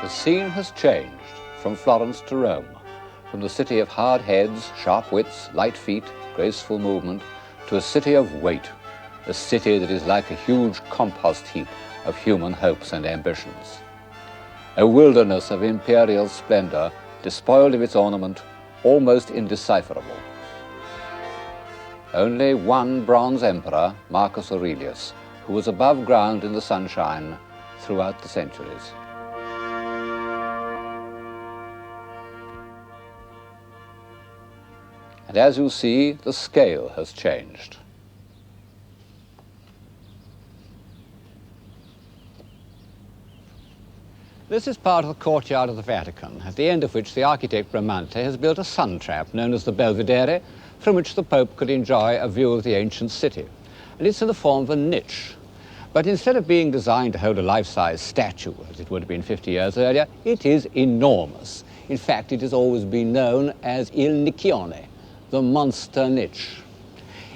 The scene has changed from Florence to Rome, from the city of hard heads, sharp wits, light feet, graceful movement, to a city of weight, a city that is like a huge compost heap of human hopes and ambitions. A wilderness of imperial splendor, despoiled of its ornament, almost indecipherable. Only one bronze emperor, Marcus Aurelius, who was above ground in the sunshine throughout the centuries. And as you see, the scale has changed. This is part of the courtyard of the Vatican, at the end of which the architect Bramante has built a sun trap known as the Belvedere, from which the Pope could enjoy a view of the ancient city. And it's in the form of a niche. But instead of being designed to hold a life-size statue, as it would have been 50 years earlier, it is enormous. In fact, it has always been known as Il Nicchione, the monster niche.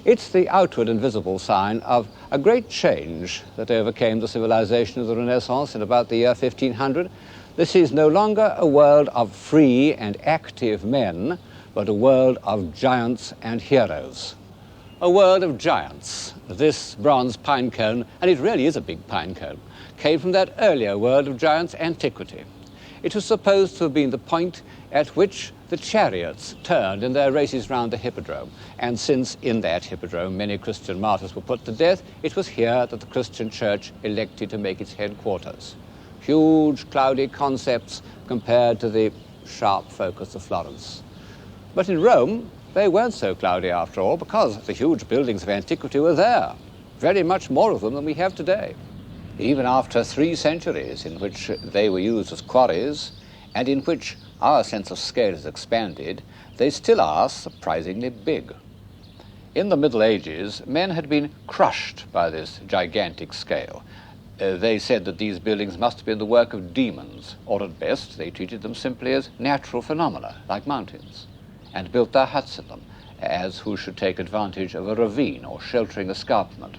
It's the outward and visible sign of a great change that overcame the civilization of the Renaissance in about the year 1500. This is no longer a world of free and active men, but a world of giants and heroes. A world of giants. This bronze pine cone, and it really is a big pine cone, came from that earlier world of giants' antiquity. It was supposed to have been the point at which the chariots turned in their races round the hippodrome. And since in that hippodrome many Christian martyrs were put to death, it was here that the Christian church elected to make its headquarters. Huge, cloudy concepts compared to the sharp focus of Florence. But in Rome, they weren't so cloudy after all, because the huge buildings of antiquity were there. Very much more of them than we have today. Even after 3 centuries in which they were used as quarries, and in which our sense of scale has expanded, they still are surprisingly big. In the Middle Ages, men had been crushed by this gigantic scale. They said that these buildings must have been the work of demons, or at best they treated them simply as natural phenomena, like mountains, and built their huts in them, as who should take advantage of a ravine or sheltering escarpment.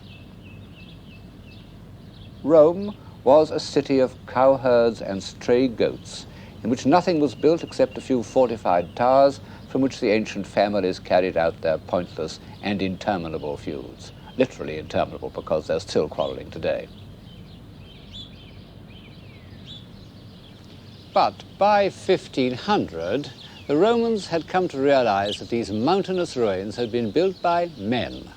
Rome was a city of cowherds and stray goats, in which nothing was built except a few fortified towers from which the ancient families carried out their pointless and interminable feuds. Literally interminable, because they're still quarreling today. But by 1500, the Romans had come to realize that these mountainous ruins had been built by men.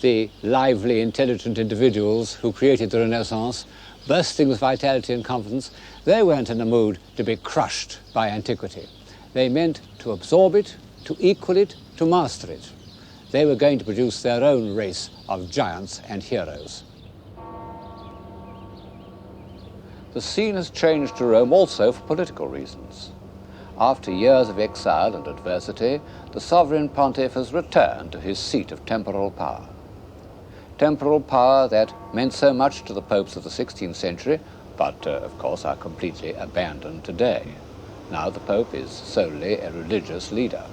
The lively, intelligent individuals who created the Renaissance, bursting with vitality and confidence, they weren't in the mood to be crushed by antiquity. They meant to absorb it, to equal it, to master it. They were going to produce their own race of giants and heroes. The scene has changed to Rome also for political reasons. After years of exile and adversity, the sovereign pontiff has returned to his seat of temporal power. Temporal power that meant so much to the popes of the 16th century, but of course are completely abandoned today. Now the Pope is solely a religious leader.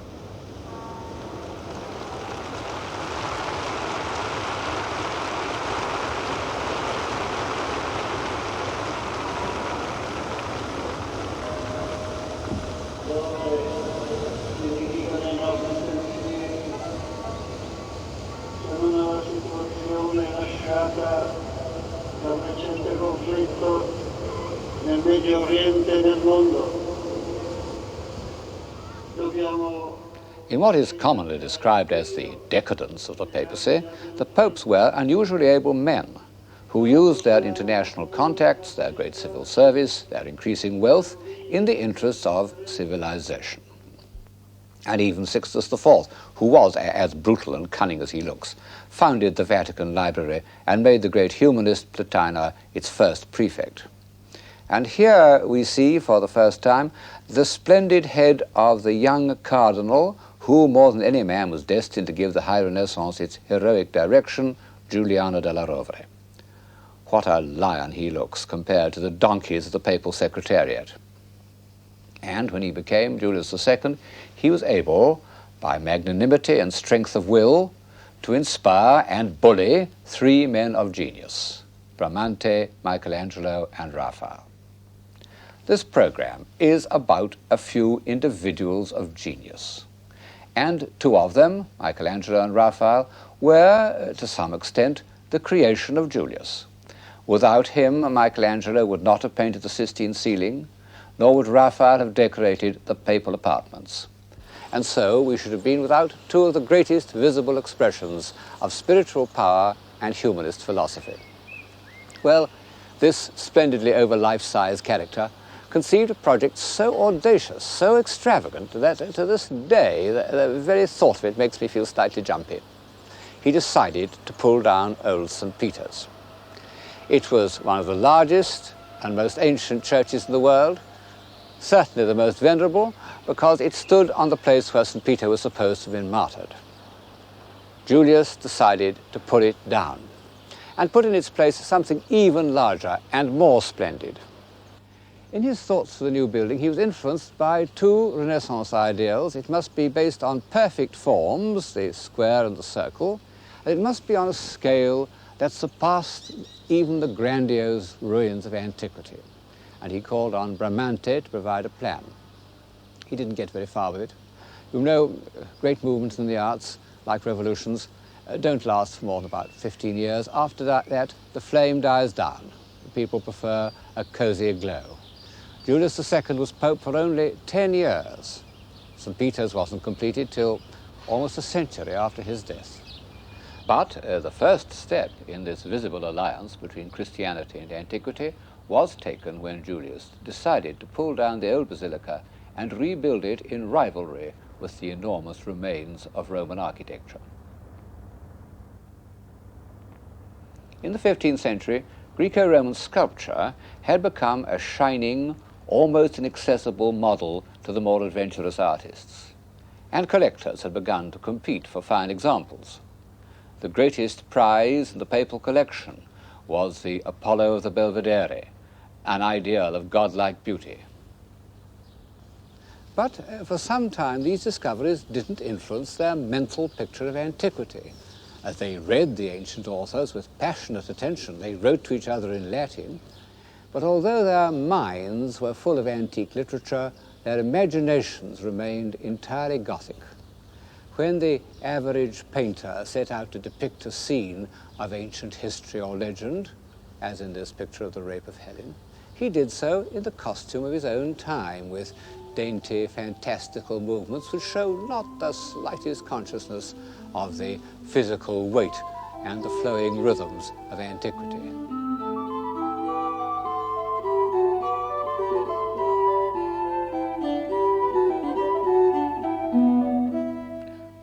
lasciata dal recente conflitto nel Medio Oriente e nel mondo. Dobbiamo In what is commonly described as the decadence of the papacy, the popes were unusually able men who used their international contacts, their great civil service, their increasing wealth in the interests of civilization. And even Sixtus IV, who was as brutal and cunning as he looks, founded the Vatican Library and made the great humanist Plotina its first prefect. And here we see, for the first time, the splendid head of the young cardinal who, more than any man, was destined to give the high Renaissance its heroic direction, Giuliano della Rovere. What a lion he looks compared to the donkeys of the papal secretariat. And when he became Julius II, he was able, by magnanimity and strength of will, to inspire and bully three men of genius, Bramante, Michelangelo, and Raphael. This program is about a few individuals of genius. And two of them, Michelangelo and Raphael, were, to some extent, the creation of Julius. Without him, Michelangelo would not have painted the Sistine ceiling, nor would Raphael have decorated the papal apartments. And so we should have been without two of the greatest visible expressions of spiritual power and humanist philosophy. Well, this splendidly over life-size character conceived a project so audacious, so extravagant, that to this day the very thought of it makes me feel slightly jumpy. He decided to pull down old St. Peter's. It was one of the largest and most ancient churches in the world, certainly the most venerable, because it stood on the place where St. Peter was supposed to have been martyred. Julius decided to pull it down and put in its place something even larger and more splendid. In his thoughts for the new building, he was influenced by two Renaissance ideals. It must be based on perfect forms, the square and the circle, and it must be on a scale that surpassed even the grandiose ruins of antiquity. And he called on Bramante to provide a plan. He didn't get very far with it. You know, great movements in the arts, like revolutions, don't last for more than about 15 years. After that, the flame dies down. People prefer a cozier glow. Julius II was Pope for only 10 years. St. Peter's wasn't completed till almost a century after his death. But the first step in this visible alliance between Christianity and antiquity was taken when Julius decided to pull down the old basilica and rebuild it in rivalry with the enormous remains of Roman architecture. In the 15th century, Greco-Roman sculpture had become a shining, almost inaccessible model to the more adventurous artists, and collectors had begun to compete for fine examples. The greatest prize in the papal collection was the Apollo of the Belvedere, an ideal of godlike beauty. But for some time, these discoveries didn't influence their mental picture of antiquity. As they read the ancient authors with passionate attention, they wrote to each other in Latin, but although their minds were full of antique literature, their imaginations remained entirely Gothic. When the average painter set out to depict a scene of ancient history or legend, as in this picture of the Rape of Helen, he did so in the costume of his own time, with dainty, fantastical movements which show not the slightest consciousness of the physical weight and the flowing rhythms of antiquity.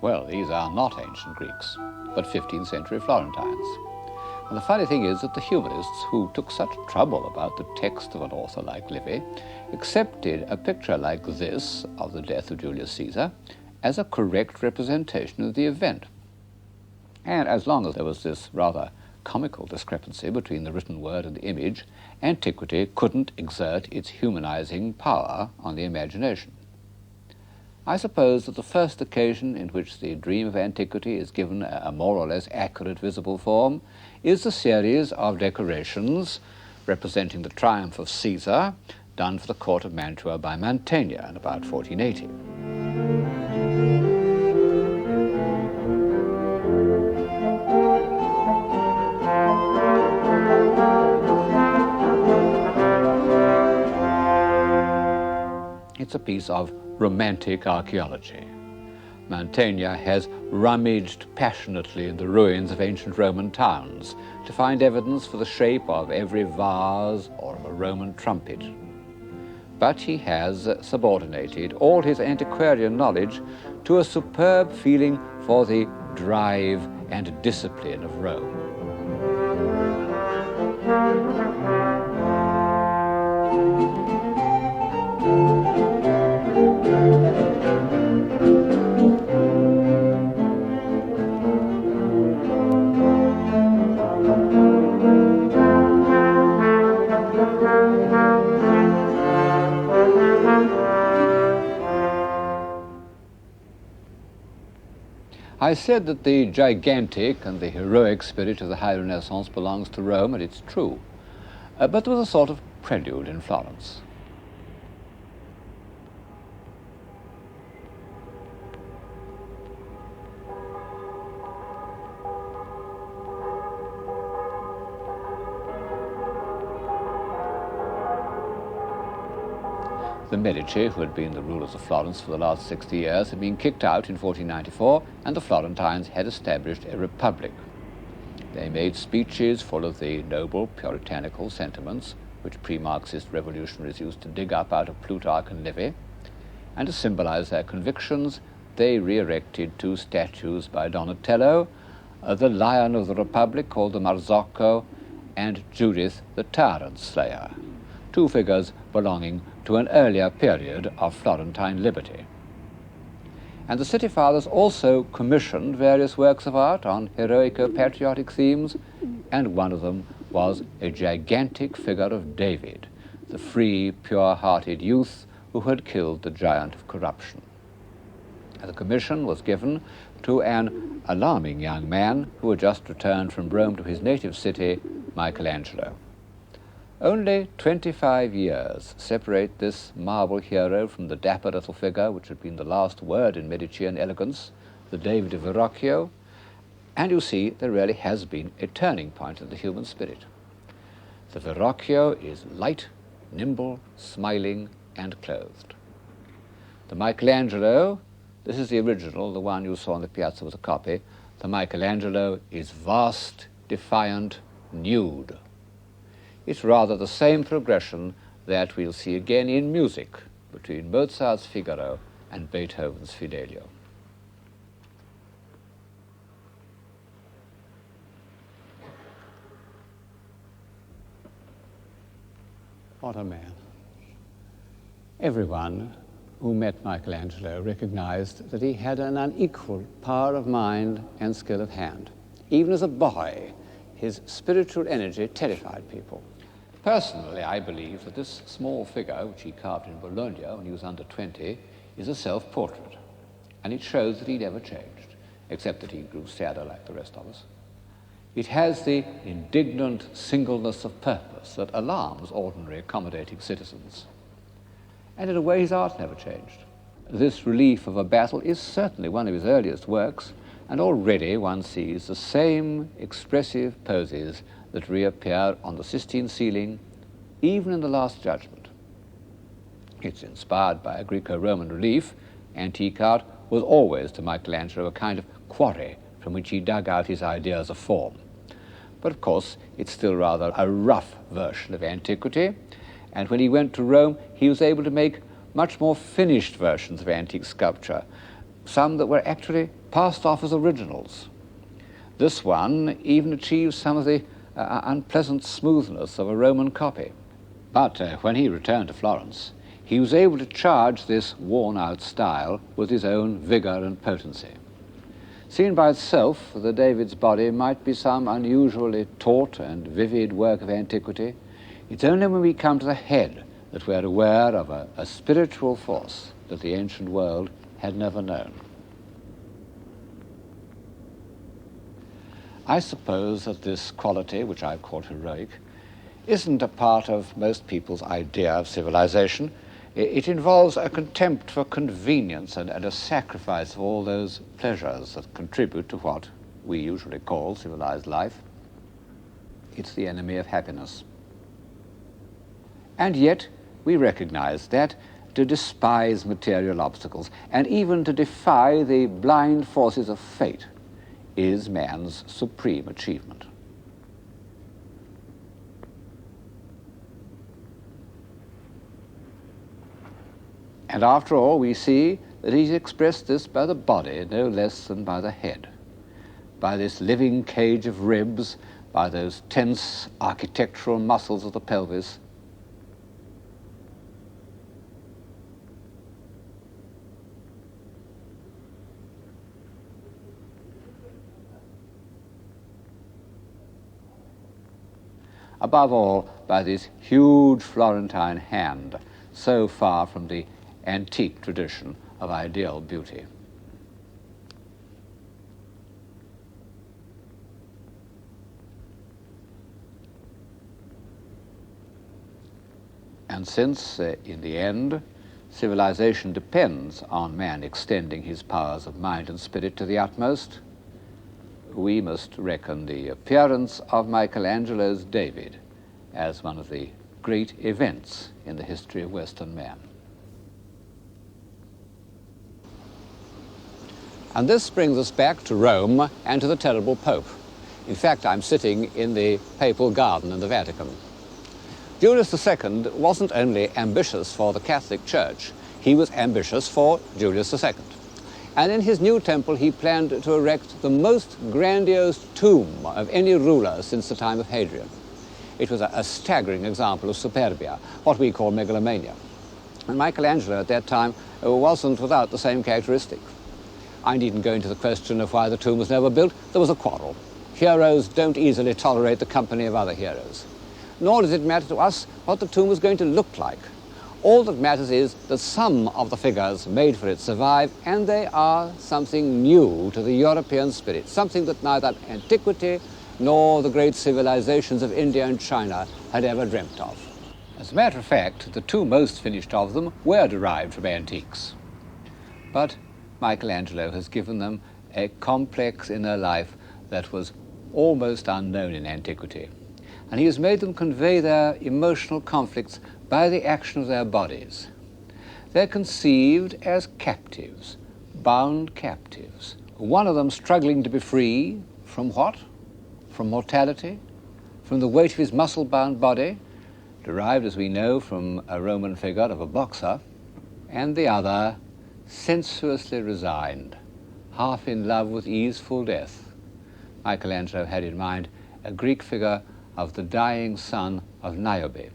Well, these are not ancient Greeks, but 15th century Florentines. And the funny thing is that the humanists, who took such trouble about the text of an author like Livy, accepted a picture like this of the death of Julius Caesar as a correct representation of the event. And as long as there was this rather comical discrepancy between the written word and the image, antiquity couldn't exert its humanizing power on the imagination. I suppose that the first occasion in which the dream of antiquity is given a more or less accurate visible form is the series of decorations representing the triumph of Caesar, done for the court of Mantua by Mantegna in about 1480. It's a piece of romantic archaeology. Mantegna has rummaged passionately in the ruins of ancient Roman towns to find evidence for the shape of every vase or of a Roman trumpet. But he has subordinated all his antiquarian knowledge to a superb feeling for the drive and discipline of Rome. I said that the gigantic and the heroic spirit of the High Renaissance belongs to Rome, and it's true. But there was a sort of prelude in Florence. The Medici, who had been the rulers of Florence for the last 60 years, had been kicked out in 1494, and the Florentines had established a republic. They made speeches full of the noble puritanical sentiments which pre-Marxist revolutionaries used to dig up out of Plutarch and Livy, and to symbolize their convictions, they re-erected two statues by Donatello, the Lion of the Republic called the Marzocco, and Judith the Tyrant Slayer, two figures belonging to an earlier period of Florentine liberty. And the city fathers also commissioned various works of art on heroico-patriotic themes, and one of them was a gigantic figure of David, the free, pure-hearted youth who had killed the giant of corruption. And the commission was given to an alarming young man who had just returned from Rome to his native city, Michelangelo. Only 25 years separate this marble hero from the dapper little figure which had been the last word in Medician elegance, the David of Verrocchio, and you see there really has been a turning point in the human spirit. The Verrocchio is light, nimble, smiling, and clothed. The Michelangelo, this is the original, the one you saw on the piazza was a copy, the Michelangelo is vast, defiant, nude. It's rather the same progression that we'll see again in music between Mozart's Figaro and Beethoven's Fidelio. What a man. Everyone who met Michelangelo recognized that he had an unequaled power of mind and skill of hand. Even as a boy, his spiritual energy terrified people. Personally, I believe that this small figure, which he carved in Bologna when he was under 20, is a self-portrait. And it shows that he never changed, except that he grew sadder like the rest of us. It has the indignant singleness of purpose that alarms ordinary accommodating citizens. And in a way, his art never changed. This relief of a battle is certainly one of his earliest works, and already one sees the same expressive poses that reappear on the Sistine ceiling, even in the Last Judgment. It's inspired by a Greco-Roman relief. Antique art was always to Michelangelo a kind of quarry from which he dug out his ideas of form. But of course, it's still rather a rough version of antiquity, and when he went to Rome, he was able to make much more finished versions of antique sculpture, some that were actually passed off as originals. This one even achieves some of the unpleasant smoothness of a Roman copy. But when he returned to Florence, he was able to charge this worn-out style with his own vigor and potency. Seen by itself, the David's body might be some unusually taut and vivid work of antiquity. It's only when we come to the head that we're aware of a spiritual force that the ancient world had never known. I suppose that this quality, which I've called heroic, isn't a part of most people's idea of civilization. It involves a contempt for convenience and a sacrifice of all those pleasures that contribute to what we usually call civilized life. It's the enemy of happiness. And yet, we recognize that to despise material obstacles, and even to defy the blind forces of fate, is man's supreme achievement. And after all, we see that he's expressed this by the body no less than by the head, by this living cage of ribs, by those tense architectural muscles of the pelvis. Above all, by this huge Florentine hand, so far from the antique tradition of ideal beauty. And since, in the end, civilization depends on man extending his powers of mind and spirit to the utmost, we must reckon the appearance of Michelangelo's David as one of the great events in the history of Western man. And this brings us back to Rome and to the terrible Pope. In fact, I'm sitting in the papal garden in the Vatican. Julius II wasn't only ambitious for the Catholic Church, he was ambitious for Julius II. And in his new temple, he planned to erect the most grandiose tomb of any ruler since the time of Hadrian. It was a staggering example of superbia, what we call megalomania. And Michelangelo at that time wasn't without the same characteristic. I needn't go into the question of why the tomb was never built. There was a quarrel. Heroes don't easily tolerate the company of other heroes. Nor does it matter to us what the tomb is going to look like. All that matters is that some of the figures made for it survive, and they are something new to the European spirit, something that neither antiquity nor the great civilizations of India and China had ever dreamt of. As a matter of fact, the two most finished of them were derived from antiques. But Michelangelo has given them a complex inner life that was almost unknown in antiquity. And he has made them convey their emotional conflicts by the action of their bodies. They're conceived as captives, bound captives. One of them struggling to be free from what? From mortality, from the weight of his muscle-bound body, derived, as we know, from a Roman figure of a boxer, and the other sensuously resigned, half in love with easeful death. Michelangelo had in mind a Greek figure of the dying son of Niobe.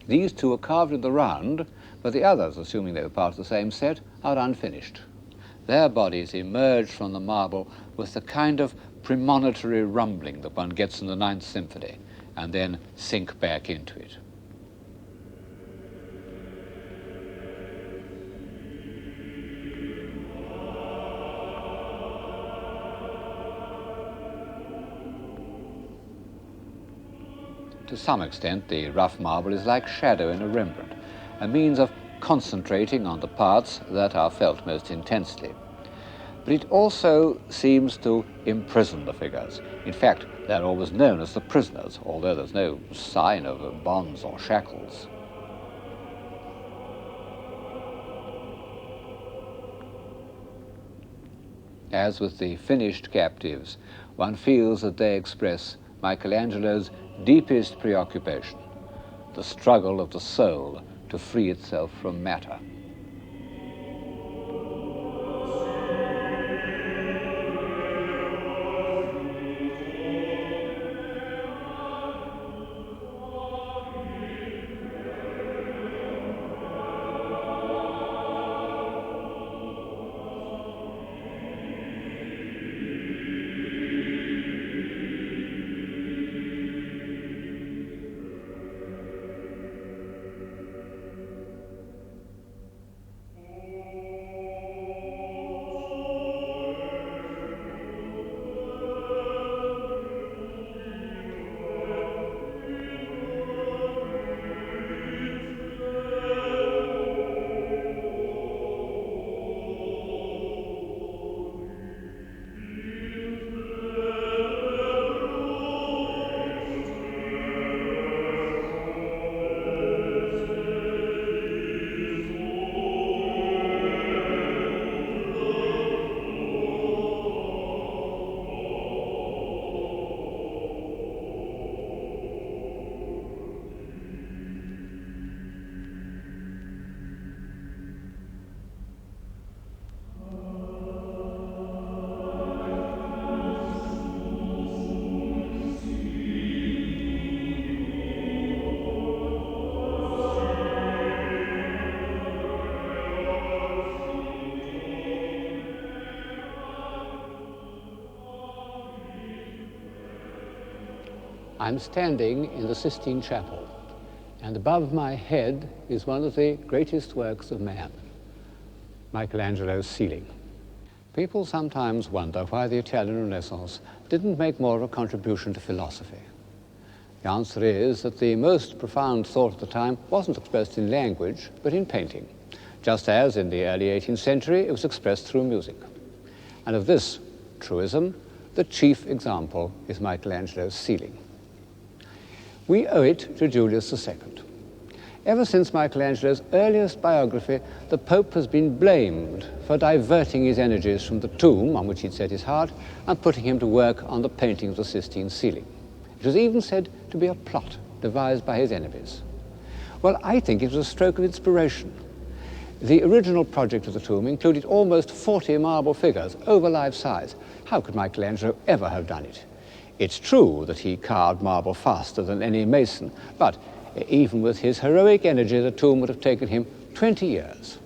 These two are carved in the round, but the others, assuming they were part of the same set, are unfinished. Their bodies emerge from the marble with the kind of premonitory rumbling that one gets in the Ninth Symphony, and then sink back into it. To some extent, the rough marble is like shadow in a Rembrandt, a means of concentrating on the parts that are felt most intensely. But it also seems to imprison the figures. In fact, they're always known as the prisoners, although there's no sign of bonds or shackles. As with the finished captives, one feels that they express Michelangelo's deepest preoccupation, the struggle of the soul to free itself from matter. I'm standing in the Sistine Chapel, and above my head is one of the greatest works of man, Michelangelo's ceiling. People sometimes wonder why the Italian Renaissance didn't make more of a contribution to philosophy. The answer is that the most profound thought at the time wasn't expressed in language, but in painting, just as in the early 18th century it was expressed through music. And of this truism, the chief example is Michelangelo's ceiling. We owe it to Julius II. Ever since Michelangelo's earliest biography, the Pope has been blamed for diverting his energies from the tomb on which he'd set his heart and putting him to work on the painting of the Sistine ceiling. It was even said to be a plot devised by his enemies. Well, I think it was a stroke of inspiration. The original project of the tomb included almost 40 marble figures, over life size. How could Michelangelo ever have done it? It's true that he carved marble faster than any mason, but even with his heroic energy, the tomb would have taken him 20 years,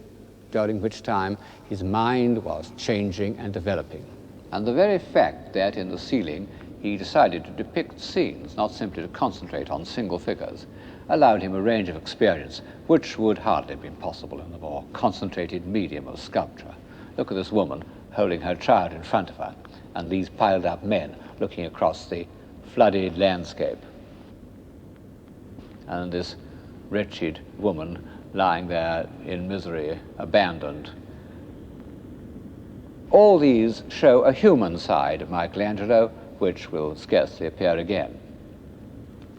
during which time his mind was changing and developing. And the very fact that in the ceiling he decided to depict scenes, not simply to concentrate on single figures, allowed him a range of experience which would hardly have been possible in the more concentrated medium of sculpture. Look at this woman holding her child in front of her, and these piled up men looking across the flooded landscape. And this wretched woman lying there in misery, abandoned. All these show a human side of Michelangelo, which will scarcely appear again.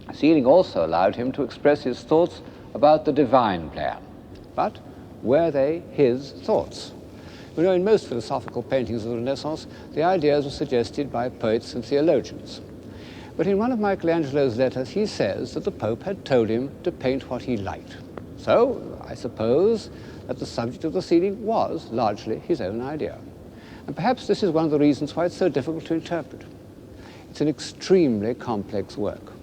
The ceiling also allowed him to express his thoughts about the divine plan. But were they his thoughts? You know, in most philosophical paintings of the Renaissance, the ideas were suggested by poets and theologians. But in one of Michelangelo's letters, he says that the Pope had told him to paint what he liked. So I suppose that the subject of the ceiling was largely his own idea. And perhaps this is one of the reasons why it's so difficult to interpret. It's an extremely complex work.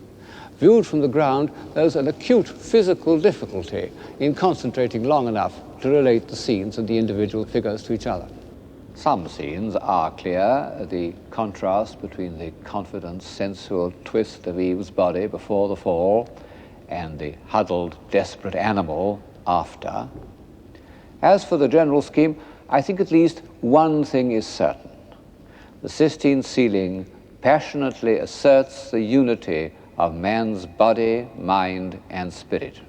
Viewed from the ground, there's an acute physical difficulty in concentrating long enough to relate the scenes and the individual figures to each other. Some scenes are clear, the contrast between the confident, sensual twist of Eve's body before the fall and the huddled, desperate animal after. As for the general scheme, I think at least one thing is certain. The Sistine ceiling passionately asserts the unity of man's body, mind, and spirit.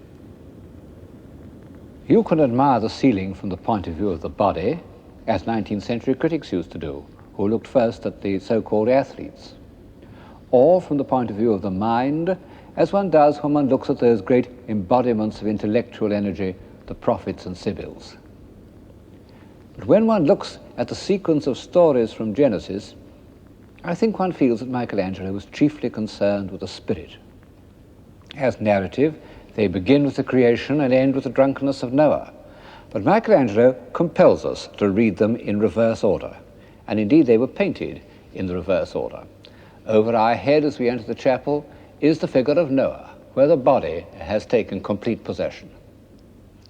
You can admire the ceiling from the point of view of the body, as 19th century critics used to do, who looked first at the so-called athletes, or from the point of view of the mind, as one does when one looks at those great embodiments of intellectual energy, the prophets and sibyls. But when one looks at the sequence of stories from Genesis, I think one feels that Michelangelo was chiefly concerned with the spirit. As narrative, they begin with the creation and end with the drunkenness of Noah. But Michelangelo compels us to read them in reverse order, and indeed they were painted in the reverse order. Over our head as we enter the chapel is the figure of Noah, where the body has taken complete possession.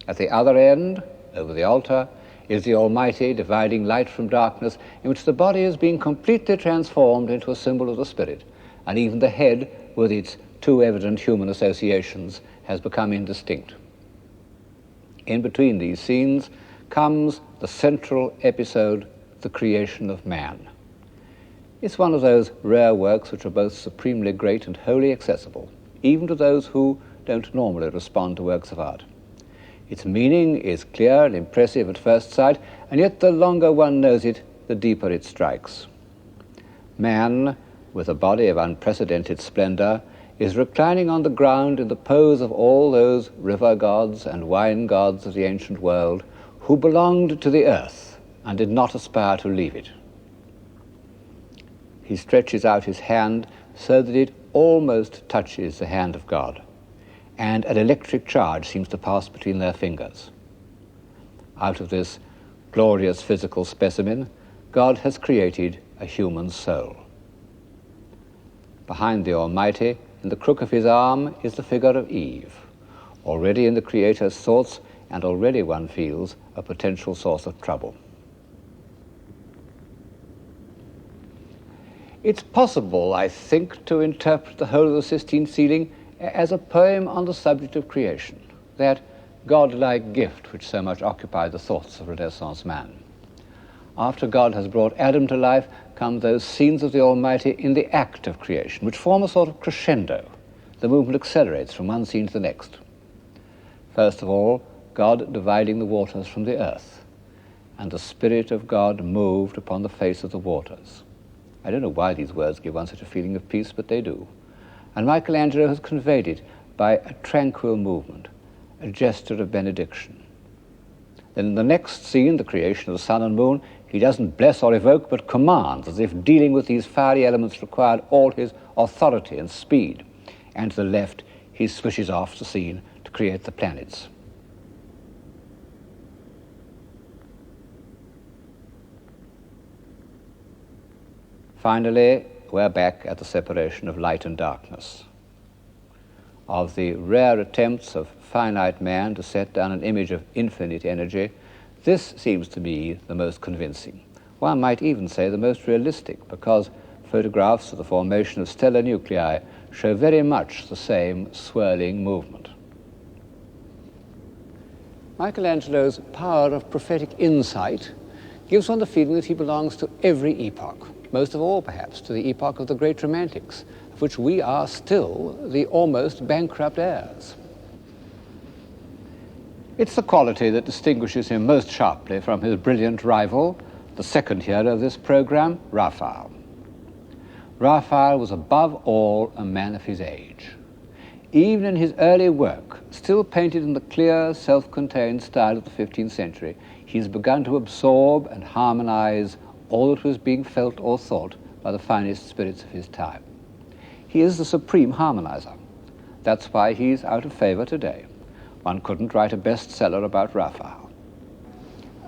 At the other end, over the altar, is the Almighty dividing light from darkness, in which the body is being completely transformed into a symbol of the spirit, and even the head, with its too evident human associations, has become indistinct. In between these scenes comes the central episode, the creation of man. It's one of those rare works which are both supremely great and wholly accessible, even to those who don't normally respond to works of art. Its meaning is clear and impressive at first sight, and yet the longer one knows it, the deeper it strikes. Man, with a body of unprecedented splendor, is reclining on the ground in the pose of all those river gods and wine gods of the ancient world who belonged to the earth and did not aspire to leave it. He stretches out his hand so that it almost touches the hand of God, and an electric charge seems to pass between their fingers. Out of this glorious physical specimen, God has created a human soul. Behind the Almighty, in the crook of his arm, is the figure of Eve, already in the Creator's thoughts, and already one feels a potential source of trouble. It's possible, I think, to interpret the whole of the Sistine ceiling as a poem on the subject of creation, that godlike gift which so much occupied the thoughts of Renaissance man. After God has brought Adam to life, come those scenes of the Almighty in the act of creation, which form a sort of crescendo. The movement accelerates from one scene to the next. First of all, God dividing the waters from the earth, and the Spirit of God moved upon the face of the waters. I don't know why these words give one such a feeling of peace, but they do. And Michelangelo has conveyed it by a tranquil movement, a gesture of benediction. Then in the next scene, the creation of the sun and moon, he doesn't bless or evoke, but commands, as if dealing with these fiery elements required all his authority and speed. And to the left, he switches off the scene to create the planets. Finally, we're back at the separation of light and darkness, of the rare attempts of finite man to set down an image of infinite energy. This seems to me the most convincing. One might even say the most realistic, because photographs of the formation of stellar nuclei show very much the same swirling movement. Michelangelo's power of prophetic insight gives one the feeling that he belongs to every epoch, most of all, perhaps, to the epoch of the great Romantics, of which we are still the almost bankrupt heirs. It's the quality that distinguishes him most sharply from his brilliant rival, the second hero of this program, Raphael. Raphael was above all a man of his age. Even in his early work, still painted in the clear, self-contained style of the 15th century, he's begun to absorb and harmonize all that was being felt or thought by the finest spirits of his time. He is the supreme harmonizer. That's why he's out of favor today. One couldn't write a bestseller about Raphael.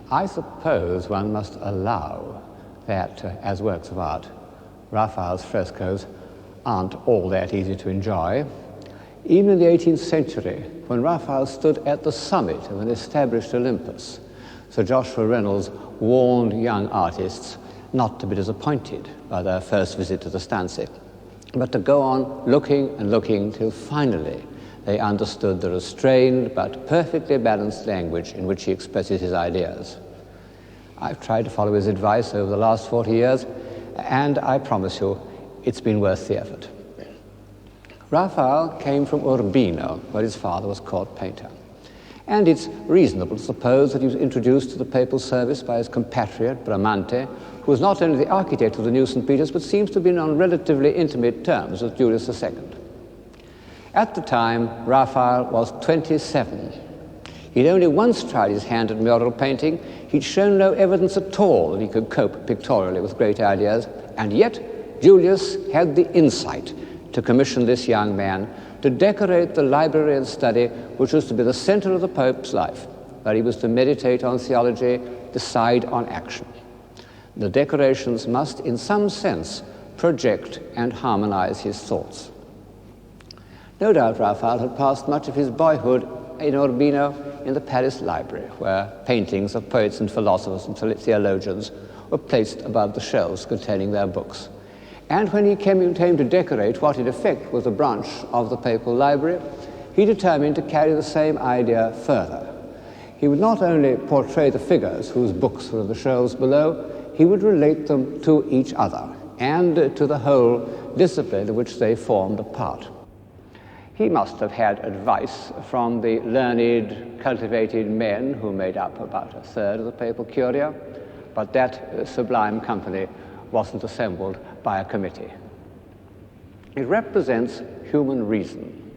I suppose one must allow that, as works of art, Raphael's frescoes aren't all that easy to enjoy. Even in the 18th century, when Raphael stood at the summit of an established Olympus, Sir Joshua Reynolds warned young artists not to be disappointed by their first visit to the Stanze, but to go on looking and looking till finally they understood the restrained but perfectly balanced language in which he expresses his ideas. I've tried to follow his advice over the last 40 years, and I promise you, it's been worth the effort. Raphael came from Urbino, where his father was court painter. And it's reasonable to suppose that he was introduced to the papal service by his compatriot, Bramante, who was not only the architect of the new St. Peter's, but seems to have been on relatively intimate terms with Julius II. At the time, Raphael was 27. He'd only once tried his hand at mural painting. He'd shown no evidence at all that he could cope pictorially with great ideas, and yet Julius had the insight to commission this young man to decorate the library and study which was to be the center of the Pope's life, where he was to meditate on theology, decide on action. The decorations must, in some sense, project and harmonize his thoughts. No doubt Raphael had passed much of his boyhood in Urbino in the Paris Library, where paintings of poets and philosophers and theologians were placed above the shelves containing their books. And when he came to decorate what in effect was a branch of the papal library, he determined to carry the same idea further. He would not only portray the figures whose books were on the shelves below, he would relate them to each other and to the whole discipline of which they formed a part. He must have had advice from the learned, cultivated men who made up about a third of the papal curia, but that sublime company wasn't assembled by a committee. It represents human reason.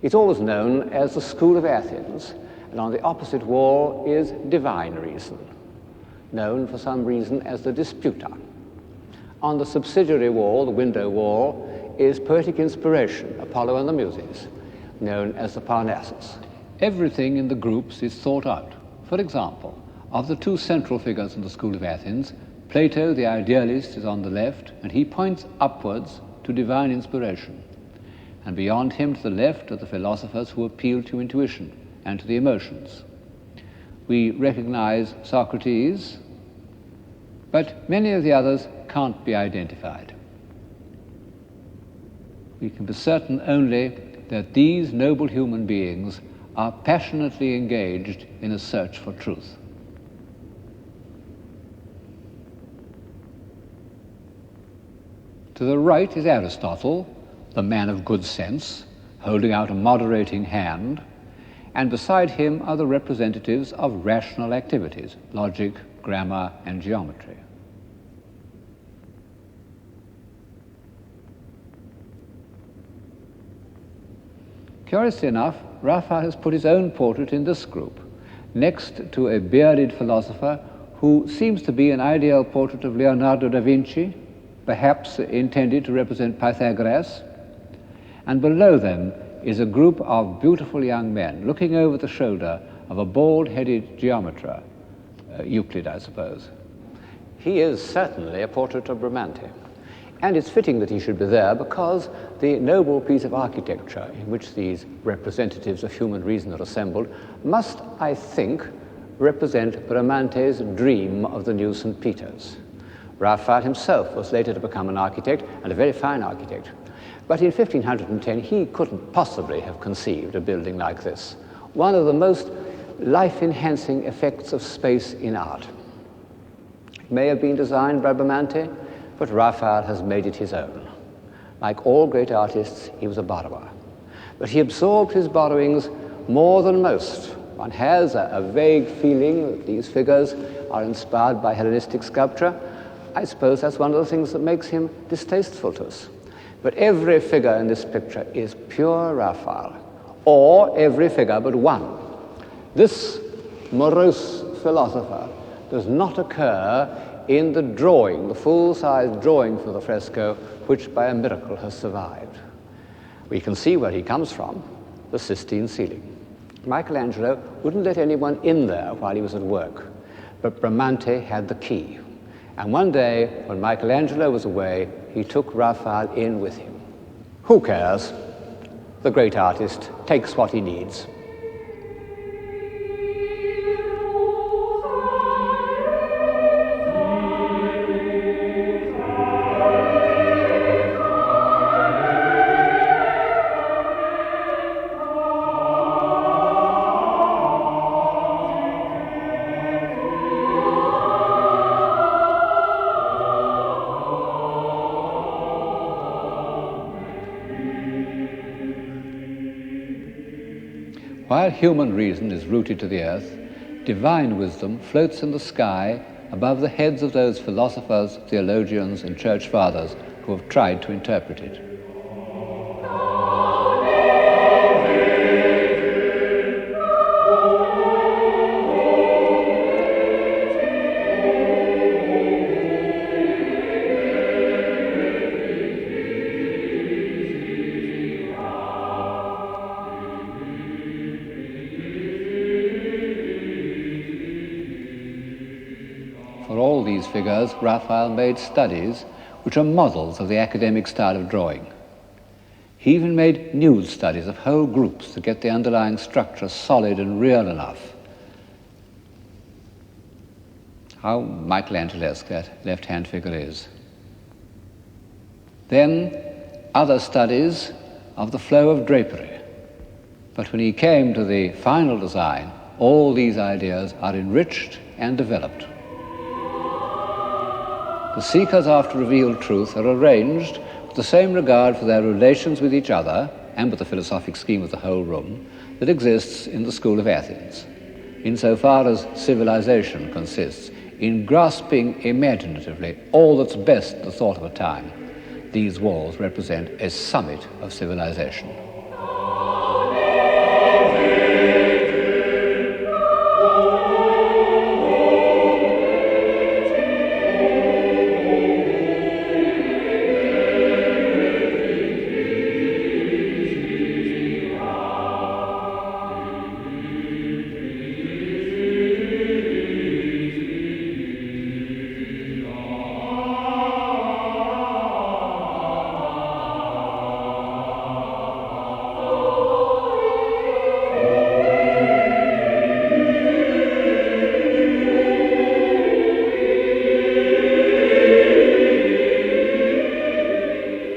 It's always known as the School of Athens, and on the opposite wall is divine reason, known for some reason as the Disputa. On the subsidiary wall, the window wall, is poetic inspiration, Apollo and the Muses, known as the Parnassus. Everything in the groups is thought out. For example, of the two central figures in the School of Athens, Plato, the idealist, is on the left, and he points upwards to divine inspiration. And beyond him, to the left, are the philosophers who appeal to intuition and to the emotions. We recognize Socrates, but many of the others can't be identified. We can be certain only that these noble human beings are passionately engaged in a search for truth. To the right is Aristotle, the man of good sense, holding out a moderating hand, and beside him are the representatives of rational activities, logic, grammar, and geometry. Curiously enough, Raphael has put his own portrait in this group, next to a bearded philosopher who seems to be an ideal portrait of Leonardo da Vinci, perhaps intended to represent Pythagoras, and below them is a group of beautiful young men looking over the shoulder of a bald-headed geometer, Euclid, I suppose. He is certainly a portrait of Bramante, and it's fitting that he should be there because the noble piece of architecture in which these representatives of human reason are assembled must, I think, represent Bramante's dream of the new St. Peter's. Raphael himself was later to become an architect, and a very fine architect. But in 1510, he couldn't possibly have conceived a building like this, one of the most life-enhancing effects of space in art. It may have been designed by Bramante, but Raphael has made it his own. Like all great artists, he was a borrower. But he absorbed his borrowings more than most. One has a vague feeling that these figures are inspired by Hellenistic sculpture. I suppose that's one of the things that makes him distasteful to us. But every figure in this picture is pure Raphael, or every figure but one. This morose philosopher does not occur in the drawing, the full-size drawing for the fresco, which by a miracle has survived. We can see where he comes from, the Sistine ceiling. Michelangelo wouldn't let anyone in there while he was at work, but Bramante had the key. And one day, when Michelangelo was away, he took Raphael in with him. Who cares? The great artist takes what he needs. While human reason is rooted to the earth, divine wisdom floats in the sky above the heads of those philosophers, theologians, and church fathers who have tried to interpret it. For all these figures, Raphael made studies which are models of the academic style of drawing. He even made nude studies of whole groups to get the underlying structure solid and real enough. How Michelangelesque that left-hand figure is. Then other studies of the flow of drapery. But when he came to the final design, all these ideas are enriched and developed. The seekers after revealed truth are arranged with the same regard for their relations with each other and with the philosophic scheme of the whole room that exists in the school of Athens, insofar as civilization consists in grasping imaginatively all that's best the thought of a time. These walls represent a summit of civilization.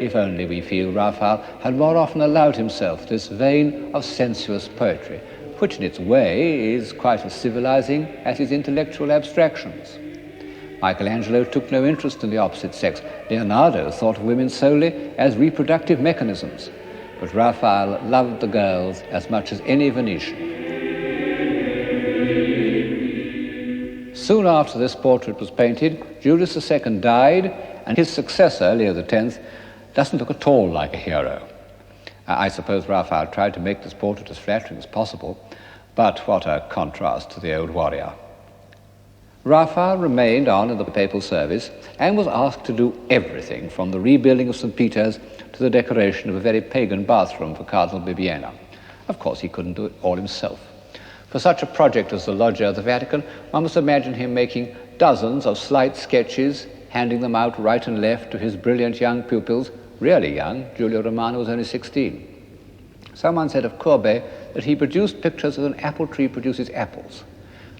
If only, we feel, Raphael had more often allowed himself this vein of sensuous poetry, which in its way is quite as civilizing as his intellectual abstractions. Michelangelo took no interest in the opposite sex. Leonardo thought of women solely as reproductive mechanisms. But Raphael loved the girls as much as any Venetian. Soon after this portrait was painted, Julius II died, and his successor, Leo X, doesn't look at all like a hero. I suppose Raphael tried to make this portrait as flattering as possible, but what a contrast to the old warrior. Raphael remained on in the papal service and was asked to do everything from the rebuilding of St. Peter's to the decoration of a very pagan bathroom for Cardinal Bibbiena. Of course, he couldn't do it all himself. For such a project as the Loggia of the Vatican, one must imagine him making dozens of slight sketches, handing them out right and left to his brilliant young pupils, really young. Giulio Romano was only 16. Someone said of Courbet that he produced pictures as an apple tree produces apples.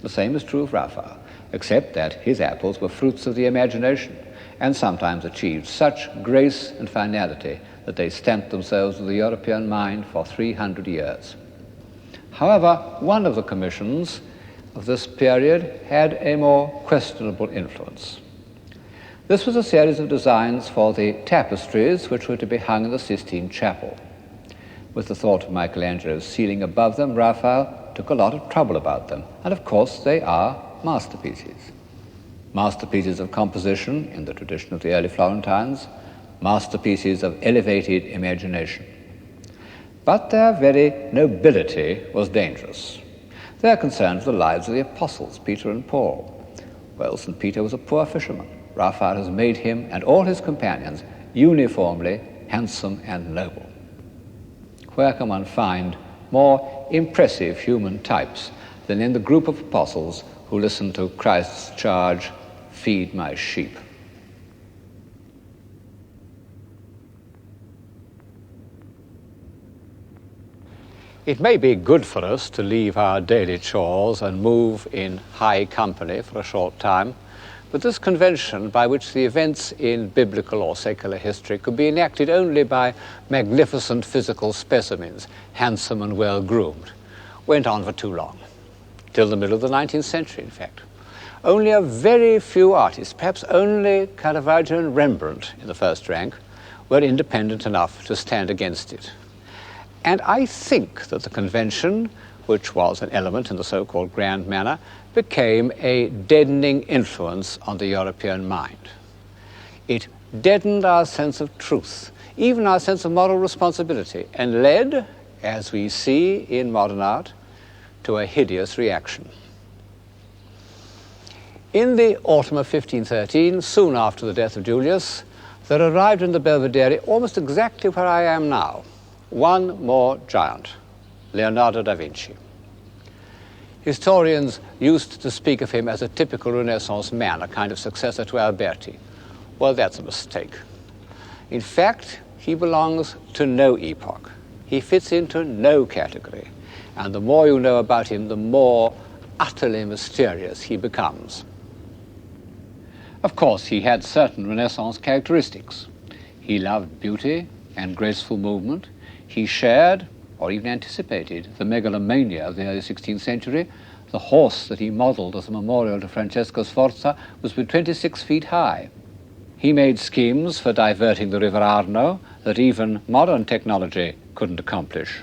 The same is true of Raphael, except that his apples were fruits of the imagination and sometimes achieved such grace and finality that they stamped themselves with the European mind for 300 years. However, one of the commissions of this period had a more questionable influence. This was a series of designs for the tapestries which were to be hung in the Sistine Chapel. With the thought of Michelangelo's ceiling above them, Raphael took a lot of trouble about them, and of course they are masterpieces. Masterpieces of composition in the tradition of the early Florentines, masterpieces of elevated imagination. But their very nobility was dangerous. They are concerned with the lives of the apostles, Peter and Paul. Well, St. Peter was a poor fisherman. Raphael has made him and all his companions uniformly handsome and noble. Where can one find more impressive human types than in the group of apostles who listened to Christ's charge, "Feed my sheep"? It may be good for us to leave our daily chores and move in high company for a short time, but this convention by which the events in biblical or secular history could be enacted only by magnificent physical specimens, handsome and well-groomed, went on for too long, till the middle of the 19th century, in fact. Only a very few artists, perhaps only Caravaggio and Rembrandt in the first rank, were independent enough to stand against it. And I think that the convention, which was an element in the so-called grand manner, became a deadening influence on the European mind. It deadened our sense of truth, even our sense of moral responsibility, and led, as we see in modern art, to a hideous reaction. In the autumn of 1513, soon after the death of Julius, there arrived in the Belvedere, almost exactly where I am now, one more giant, Leonardo da Vinci. Historians used to speak of him as a typical Renaissance man, a kind of successor to Alberti. Well, that's a mistake. In fact, he belongs to no epoch. He fits into no category. And the more you know about him, the more utterly mysterious he becomes. Of course, he had certain Renaissance characteristics. He loved beauty and graceful movement. He shared, or even anticipated, the megalomania of the early 16th century. The horse that he modeled as a memorial to Francesco Sforza was 26 feet high. He made schemes for diverting the River Arno that even modern technology couldn't accomplish.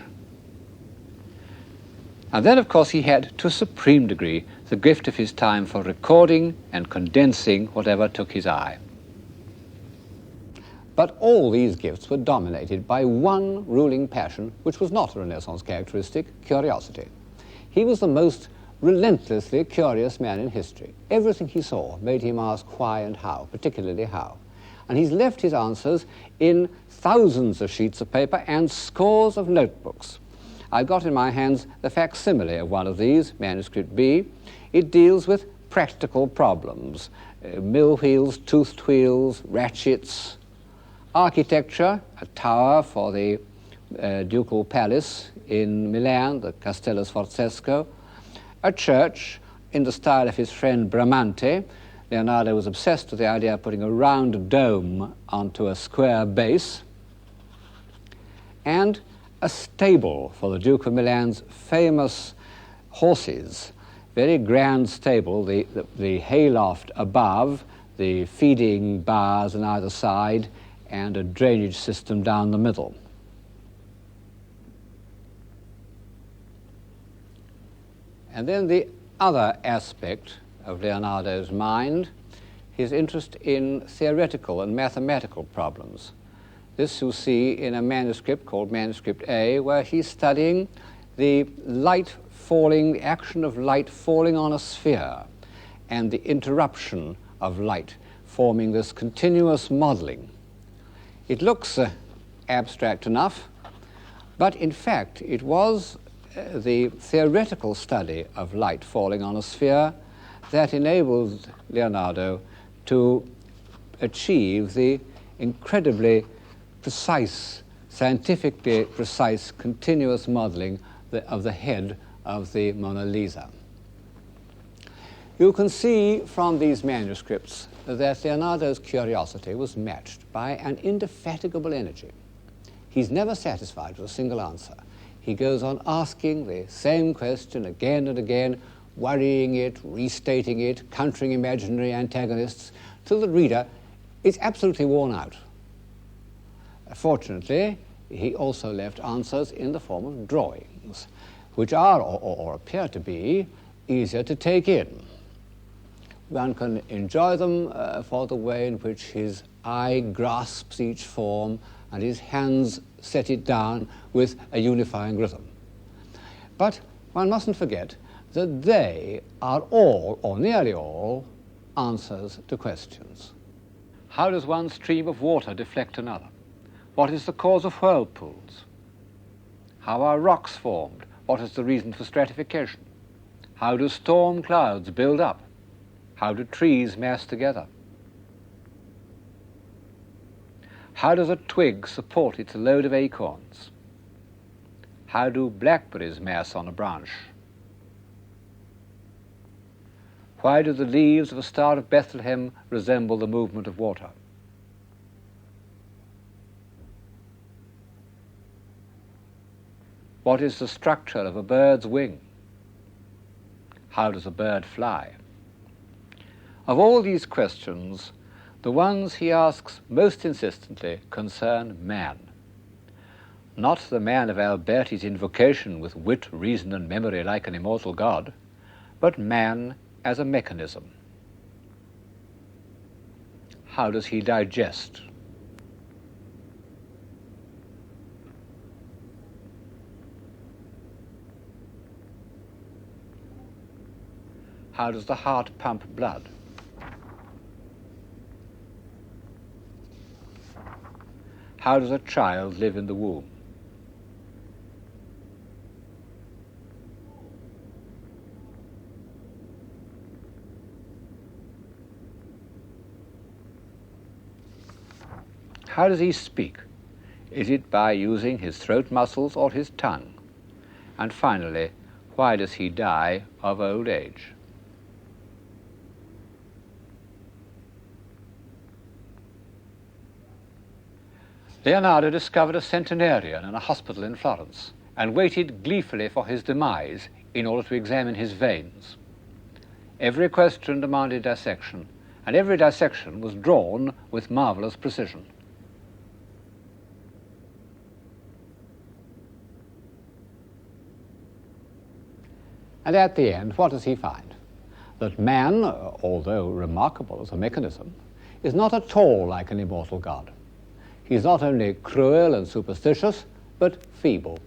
And then, of course, he had, to a supreme degree, the gift of his time for recording and condensing whatever took his eye. But all these gifts were dominated by one ruling passion, which was not a Renaissance characteristic: curiosity. He was the most relentlessly curious man in history. Everything he saw made him ask why and how, particularly how. And he's left his answers in thousands of sheets of paper and scores of notebooks. I've got in my hands the facsimile of one of these, manuscript B. It deals with practical problems: mill wheels, toothed wheels, ratchets. Architecture, a tower for the Ducal Palace in Milan, the Castello Sforzesco. A church in the style of his friend Bramante. Leonardo was obsessed with the idea of putting a round dome onto a square base. and a stable for the Duke of Milan's famous horses. Very grand stable, the hayloft above, the feeding bars on either side, and a drainage system down the middle. And then the other aspect of Leonardo's mind, his interest in theoretical and mathematical problems. This you see in a manuscript called Manuscript A, where he's studying the action of light falling on a sphere, and the interruption of light, forming this continuous modeling. It looks abstract enough, but in fact it was the theoretical study of light falling on a sphere that enabled Leonardo to achieve the incredibly precise, scientifically precise, continuous modeling of the head of the Mona Lisa. You can see from these manuscripts that Leonardo's curiosity was matched by an indefatigable energy. He's never satisfied with a single answer. He goes on asking the same question again and again, worrying it, restating it, countering imaginary antagonists, till the reader is absolutely worn out. Fortunately, he also left answers in the form of drawings, which are, or appear to be, easier to take in. One can enjoy them for the way in which his eye grasps each form and his hands set it down with a unifying rhythm. But one mustn't forget that they are all, or nearly all, answers to questions. How does one stream of water deflect another? What is the cause of whirlpools? How are rocks formed? What is the reason for stratification? How do storm clouds build up? How do trees mass together? How does a twig support its load of acorns? How do blackberries mass on a branch? Why do the leaves of a Star of Bethlehem resemble the movement of water? What is the structure of a bird's wing? How does a bird fly? Of all these questions, the ones he asks most insistently concern man. Not the man of Alberti's invocation with wit, reason, and memory like an immortal god, but man as a mechanism. How does he digest? How does the heart pump blood? How does a child live in the womb? How does he speak? Is it by using his throat muscles or his tongue? And finally, why does he die of old age? Leonardo discovered a centenarian in a hospital in Florence and waited gleefully for his demise in order to examine his veins. Every question demanded dissection, and every dissection was drawn with marvelous precision. And at the end, what does he find? That man, although remarkable as a mechanism, is not at all like an immortal god. He's not only cruel and superstitious, but feeble.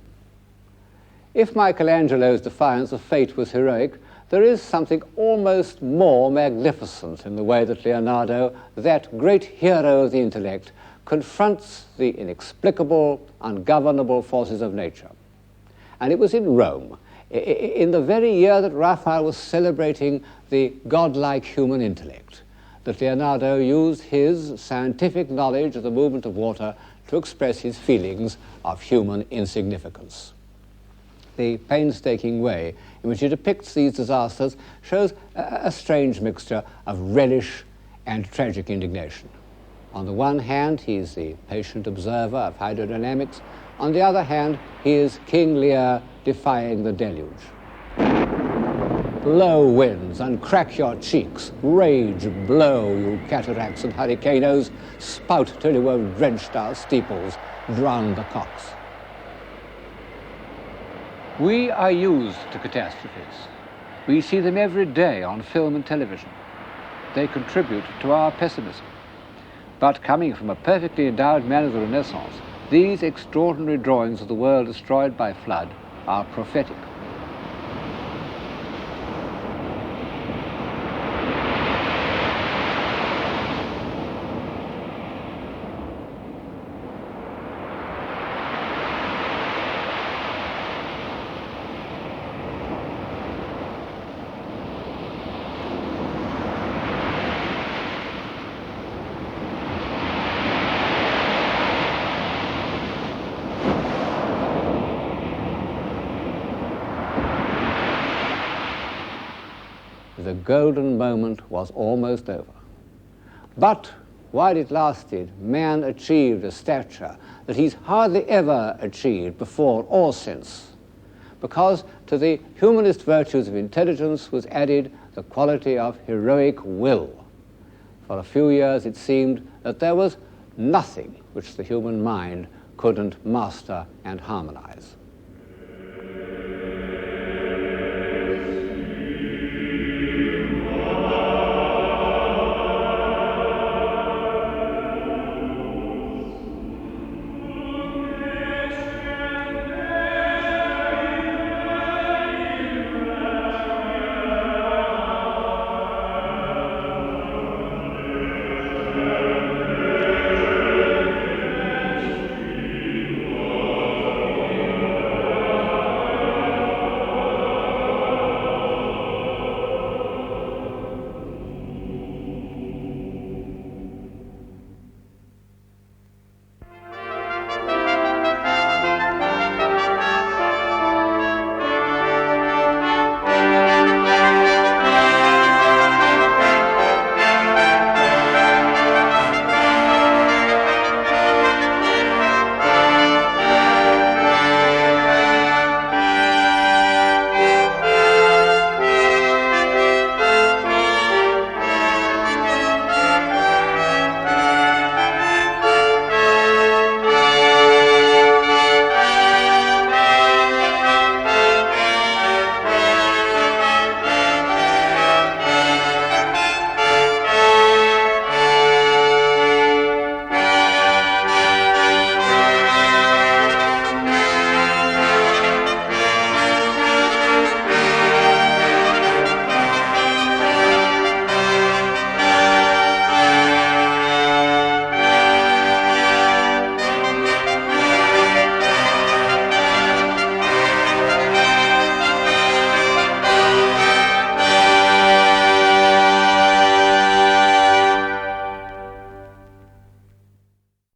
If Michelangelo's defiance of fate was heroic, there is something almost more magnificent in the way that Leonardo, that great hero of the intellect, confronts the inexplicable, ungovernable forces of nature. And it was in Rome, in the very year that Raphael was celebrating the godlike human intellect, that Leonardo used his scientific knowledge of the movement of water to express his feelings of human insignificance. The painstaking way in which he depicts these disasters shows a strange mixture of relish and tragic indignation. On the one hand, he is the patient observer of hydrodynamics. On the other hand, he is King Lear defying the deluge. Blow winds and crack your cheeks, rage blow, you cataracts and hurricanos, spout till you have drenched our steeples, drown the cocks. We are used to catastrophes. We see them every day on film and television. They contribute to our pessimism. But coming from a perfectly endowed man of the Renaissance, these extraordinary drawings of the world destroyed by flood are prophetic. The golden moment was almost over. But while it lasted, man achieved a stature that he's hardly ever achieved before or since, because to the humanist virtues of intelligence was added the quality of heroic will. For a few years it seemed that there was nothing which the human mind couldn't master and harmonize.